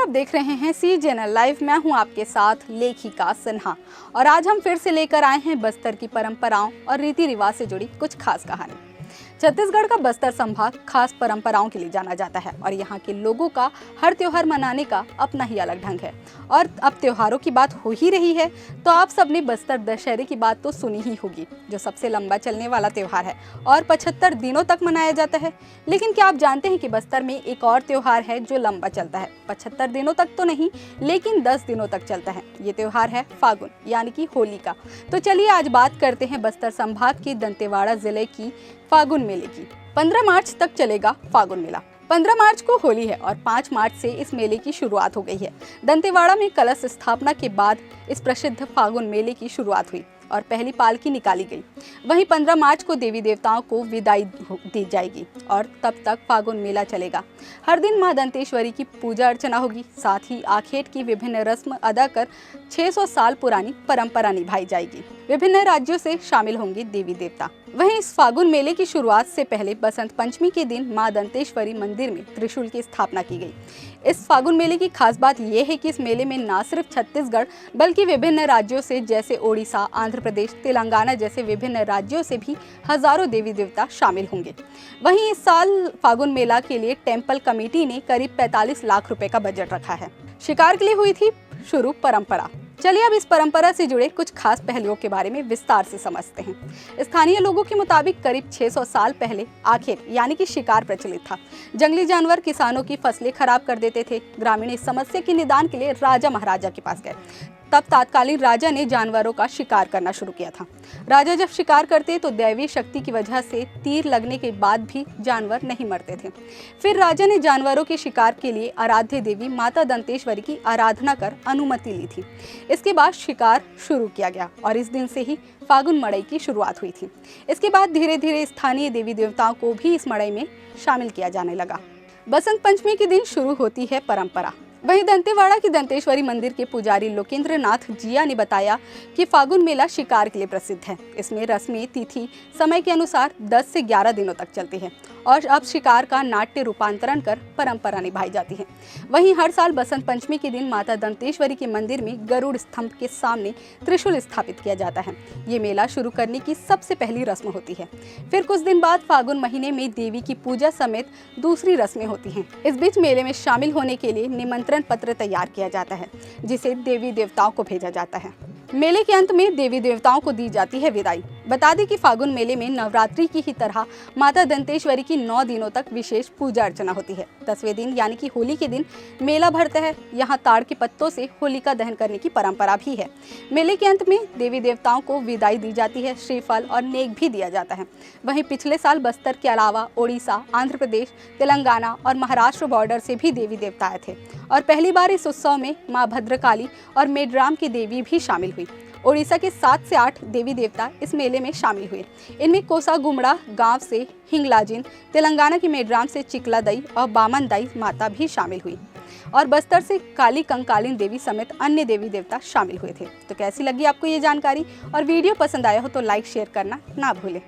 आप देख रहे हैं CGNL लाइव। मैं हूं आपके साथ लेखिका सिन्हा और आज हम फिर से लेकर आए हैं बस्तर की परंपराओं और रीति रिवाज से जुड़ी कुछ खास कहानी। छत्तीसगढ़ का बस्तर संभाग खास परंपराओं के लिए जाना जाता है और यहाँ के लोगों का हर त्योहार मनाने का अपना ही अलग ढंग है। और अब त्योहारों की बात हो ही रही है तो आप सबने बस्तर दशहरे की बात तो सुनी ही होगी, जो सबसे लंबा चलने वाला त्योहार है और 75 दिनों तक मनाया जाता है। लेकिन क्या आप जानते हैं कि बस्तर में एक और त्योहार है जो लंबा चलता है, 75 दिनों तक तो नहीं लेकिन 10 दिनों तक चलता है। ये त्योहार है फागुन यानी कि होली का। तो चलिए आज बात करते हैं बस्तर संभाग के दंतेवाड़ा जिले की फागुन मेले की। 15 मार्च तक चलेगा फागुन मेला। 15 मार्च को होली है और 5 मार्च से इस मेले की शुरुआत हो गई है। दंतेवाड़ा में कलश स्थापना के बाद इस प्रसिद्ध फागुन मेले की शुरुआत हुई और पहली पालकी निकाली गई। वहीं 15 मार्च को देवी देवताओं को विदाई दी जाएगी और तब तक फागुन मेला चलेगा। हर दिन मां दंतेश्वरी की पूजा अर्चना होगी। साथ ही आखेट की विभिन्न रस्म अदा कर 600 साल पुरानी परंपरा निभाई जाएगी। विभिन्न राज्यों से शामिल होंगे देवी देवता। वहीं इस फागुन मेले की शुरुआत से पहले बसंत पंचमी के दिन मां दंतेश्वरी मंदिर में त्रिशूल की स्थापना की गई। इस फागुन मेले की खास बात यह है कि इस मेले में न सिर्फ छत्तीसगढ़ बल्कि विभिन्न राज्यों से जैसे ओडिशा, आंध्र प्रदेश, तेलंगाना जैसे विभिन्न राज्यों से भी हजारों देवी देवता शामिल होंगे। वहीं इस साल फागुन मेला के लिए टेम्पल कमेटी ने करीब 45 लाख रुपए का बजट रखा है। शिकार के लिए हुई थी शुरू परंपरा। चलिए अब इस परंपरा से जुड़े कुछ खास पहलुओं के बारे में विस्तार से समझते हैं। स्थानीय लोगों के मुताबिक करीब 600 साल पहले आखेट यानी कि शिकार प्रचलित था। जंगली जानवर किसानों की फसलें खराब कर देते थे। ग्रामीण इस समस्या के निदान के लिए राजा महाराजा के पास गए। तब तत्कालीन राजा ने जानवरों का शिकार करना शुरू किया था। राजा जब शिकार करते तो दैवीय शक्ति की वजह से तीर लगने के बाद भी जानवर नहीं मरते थे। फिर राजा ने जानवरों के शिकार के लिए आराध्य देवी माता दंतेश्वरी की आराधना कर अनुमति ली थी। इसके बाद शिकार शुरू किया गया और इस दिन से ही फागुन मड़ई की शुरुआत हुई थी। इसके बाद धीरे धीरे स्थानीय देवी देवताओं को भी इस मड़ई में शामिल किया जाने लगा। बसंत पंचमी के दिन शुरू होती है परंपरा। वहीं दंतेवाड़ा की दंतेश्वरी मंदिर के पुजारी लोकेंद्र नाथ जिया ने बताया कि फागुन मेला शिकार के लिए प्रसिद्ध है। इसमें रस्में तिथि समय के अनुसार 10 से 11 दिनों तक चलती है और अब शिकार का नाट्य रूपांतरण कर परंपरा निभाई जाती है। वहीं हर साल बसंत पंचमी के दिन माता दंतेश्वरी के मंदिर में गरुड़ स्तंभ के सामने त्रिशूल स्थापित किया जाता है। ये मेला शुरू करने की सबसे पहली रस्म होती है। फिर कुछ दिन बाद फागुन महीने में देवी की पूजा समेत दूसरी रस्में होती हैं। इस बीच मेले में शामिल होने के लिए निमंत्रण पत्र तैयार किया जाता है जिसे देवी देवताओं को भेजा जाता है। मेले के अंत में देवी देवताओं को दी जाती है विदाई। बता दें कि फागुन मेले में नवरात्रि की ही तरह माता दंतेश्वरी की 9 दिनों तक विशेष पूजा अर्चना होती है। 10वें दिन यानी कि होली के दिन मेला भरता है। यहाँ ताड़ के पत्तों से होलिका दहन करने की परंपरा भी है। मेले के अंत में देवी देवताओं को विदाई दी जाती है। श्रीफल और नेक भी दिया जाता है। वहीं पिछले साल बस्तर के अलावा ओडिशा, आंध्र प्रदेश, तेलंगाना और महाराष्ट्र बॉर्डर से भी देवी देवता आए थे और पहली बार इस उत्सव में माँ भद्रकाली और मेडराम की देवी भी शामिल हुई। ओडिशा के 7 से 8 देवी देवता इस मेले में शामिल हुए। इनमें कोसा गुमड़ा गांव से हिंगलाजिन, तेलंगाना की मेडराम से चिकलादई और बामनदाई माता भी शामिल हुई और बस्तर से काली कंकालिन देवी समेत अन्य देवी देवता शामिल हुए थे। तो कैसी लगी आपको ये जानकारी और वीडियो पसंद आया हो तो लाइक शेयर करना ना भूलें।